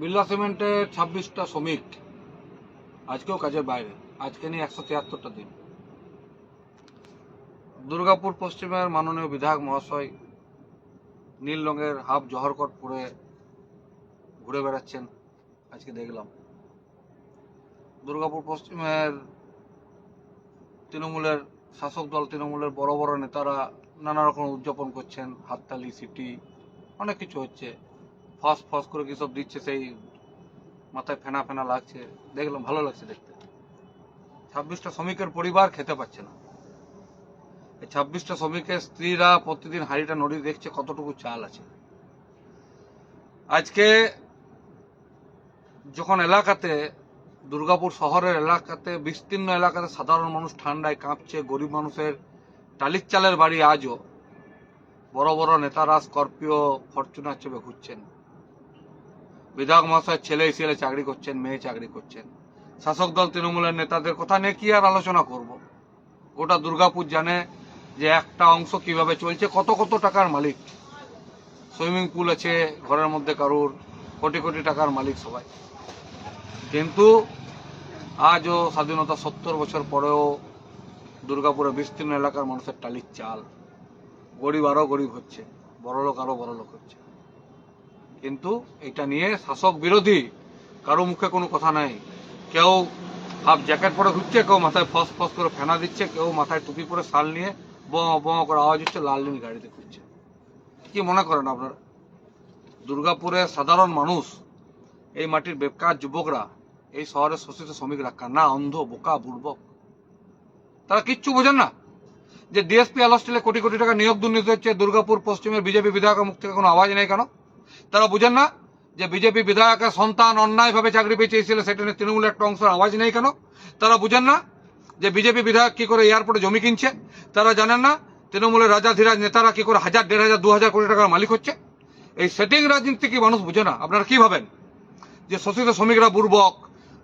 বিড়লা সিমেন্টের 26টা শ্রমিক আজকেও কাজের বাইরে, আজকে নিয়ে 173টা দিন। দুর্গাপুর পশ্চিমের মাননীয় বিধায়ক মহাশয় নীল রঙের হাফ জহরকট পরে ঘুরে বেড়াচ্ছেন, আজকে দেখলাম। দুর্গাপুর পশ্চিমের তৃণমূলের শাসক দল, তৃণমূলের বড় বড় নেতারা নানা রকম উদযাপন করছেন, হাততালি, সিটি, অনেক কিছু হচ্ছে। ফস ফস করে কি সব দিচ্ছে, সেই মাথায় ফেনা ফেনা লাগছে, দেখলাম, ভালো লাগছে দেখতে। 26টা শ্রমিকের পরিবার খেতে পাচ্ছে না। এই 26টা শ্রমিকের স্ত্রীরা প্রতিদিন হাঁড়িটা নড়ি দেখছে কতটুকু চাল আছে। আজকে যখন এলাকাতে, দুর্গাপুর শহরের এলাকাতে, বিস্তীর্ণ এলাকাতে সাধারণ মানুষ ঠান্ডায় কাঁপছে, গরিব মানুষের টালির চালের বাড়ি আজও, বড় বড় নেতারা স্করপিও, ফরচুনার চেপে ঘুরছেন। বিধায়ক মহাশয়ের ছেলে এসিএলে চাকরি করছেন, মেয়ে চাকরি করছেন। শাসক দল তৃণমূলের নেতাদের কথা নিয়ে কি আর আলোচনা করব? গোটা দুর্গাপুর জানে যে একটা অংশ কিভাবে চলছে, কত কত টাকার মালিক। সুইমিং পুল আছে ঘরের মধ্যে কারুর, কোটি কোটি টাকার মালিক সবাই। কিন্তু আজও স্বাধীনতা 70 বছর পরেও দুর্গাপুরের বিস্তীর্ণ এলাকার মানুষের টালির চাল। গরিব আরো গরিব হচ্ছে, বড়লোক আরো বড়লোক হচ্ছে। কিন্তু এটা নিয়ে শাসক বিরোধী কারো মুখে কোনো কথা নাই। কেউ হাফ জ্যাকেট পরে ঘুরছে, কেউ মাথায় ফস ফস করে ফেনা দিচ্ছে, কেউ মাথায় টুপি পরে শাল নিয়ে বোঁ করে আওয়াজ হচ্ছে, লাল নীল গাড়িতে ঘুরছে। কি মনে করেন আপনারা? দুর্গাপুরের সাধারণ মানুষ, এই মাটির বেকার যুবকরা, এই শহরের শোষিত শ্রমিকরা কানা, অন্ধ, বোকা, বুড়বক? তারা কিচ্ছু বোঝেন না যে ডিএসপি আলোস্টিলে কোটি কোটি টাকা নিয়োগ দুর্নীতি হচ্ছে, দুর্গাপুর পশ্চিমের বিজেপি বিধায়কের মুখ থেকে কোনো আওয়াজ নেই কেন? তারা বুঝেন না যে বিজেপি বিধায়কের সন্তান অন্যায়ভাবে চাকরি পেয়েছে, সেটা নিয়ে তৃণমূলের একটা অংশের আওয়াজ নেই কেন? তারা বুঝেন না যে বিজেপি বিধায়ক কি করে এয়ারপোর্টে জমি কিনছে? তারা জানেন না তৃণমূলের রাজাধিরাজ নেতারা কি করে 1000, 1500, 2000 কোটি টাকার মালিক হচ্ছে? এই সেটিং রাজনীতি কি মানুষ বুঝে না? আপনারা কি ভাবেন যে শোষিত শ্রমিকরা বুর্বক,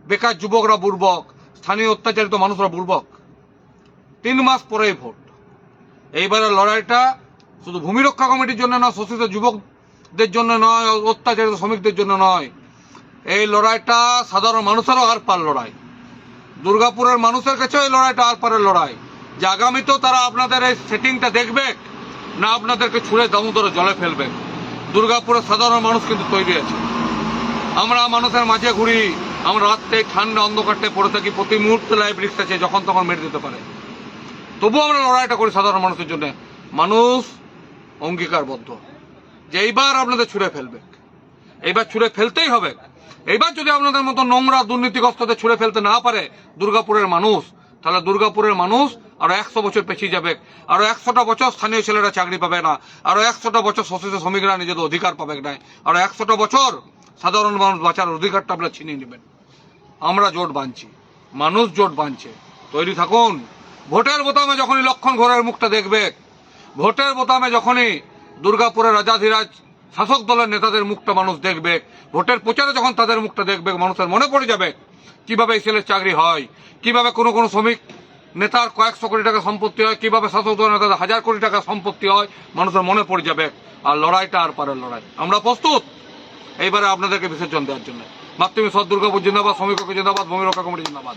বেকার যুবকরা বুর্বক, স্থানীয় অত্যাচারিত মানুষরা বুর্বক? 3 মাস পরেই ভোট। এইবারের লড়াইটা শুধু ভূমি রক্ষা কমিটির জন্য নয়, শোষিত যুবকদের জন্য নয়, অত্যাচারিত শ্রমিকদের জন্য নয়। এই লড়াইটা সাধারণ মানুষেরও আর পার লড়াই। দুর্গাপুরের মানুষের কাছেও এই লড়াইটা আর পারের লড়াই। যে আগামীতেও তারা আপনাদের এই সেটিংটা দেখবে না আপনাদেরকে ছুঁড়ে দামোদরে জলে ফেলবে। দুর্গাপুরের সাধারণ মানুষ কিন্তু তৈরি আছে। আমরা মানুষের মাঝে ঘুরি, আমরা রাত্রে ঠান্ডা অন্ধকারটে পড়ে থাকি, প্রতি মুহূর্তে লাইফ রিস্ক আছে, যখন তখন মেরে দিতে পারে। তবুও আমরা লড়াইটা করি সাধারণ মানুষের জন্য। মানুষ অঙ্গীকারবদ্ধ যে এইবার আপনাদের ছুঁড়ে ফেলবে, এইবার ছুঁড়ে ফেলতেই হবে। এইবার যদি আপনাদের মতো নোংরা দুর্নীতিগ্রস্তদের ছুঁড়ে ফেলতে না পারে দুর্গাপুরের মানুষ, তাহলে দুর্গাপুরের মানুষ আরো 100 বছর পেছিয়ে যাবে। আরো 100টা বছর স্থানীয় ছেলেরা চাকরি পাবে না। আরো 100টা বছর শোষিত শ্রমিকরা নিজেদের অধিকার পাবে না। আরো 100টা বছর সাধারণ মানুষ বাঁচার অধিকারটা আপনারা ছিনিয়ে নেবেন। আমরা জোট বাঁধছি, মানুষ জোট বাঁধছে, তৈরি থাকুন। ভোটের বোতামে যখনই লক্ষণ ঘোরের মুখটা দেখবে, ভোটের বোতামে যখনই দুর্গাপুরের রাজাধিরাজ শাসক দলের নেতাদের মুখটা মানুষ দেখবে, ভোটের প্রচারে যখন তাদের মুখটা দেখবে, মানুষের মনে পড়ে যাবে কিভাবে এসএলের চাকরি হয়, কিভাবে কোনো কোনো শ্রমিক নেতার কয়েকশো কোটি টাকা সম্পত্তি হয়, কিভাবে শাসক দলের নেতাদের 1000 কোটি টাকা সম্পত্তি হয়, মানুষের মনে পড়ে যাবে। আর লড়াইটা আর পারের লড়াই। আমরা প্রস্তুত এইবারে আপনাদেরকে বিসর্জন দেওয়ার জন্য। মাতৃভূমি সৎ দুর্গাপুর জিন্দাবাদ, শ্রমিক জিন্দাবাদ, ভূমি রক্ষা কমিটি জিন্দাবাদ।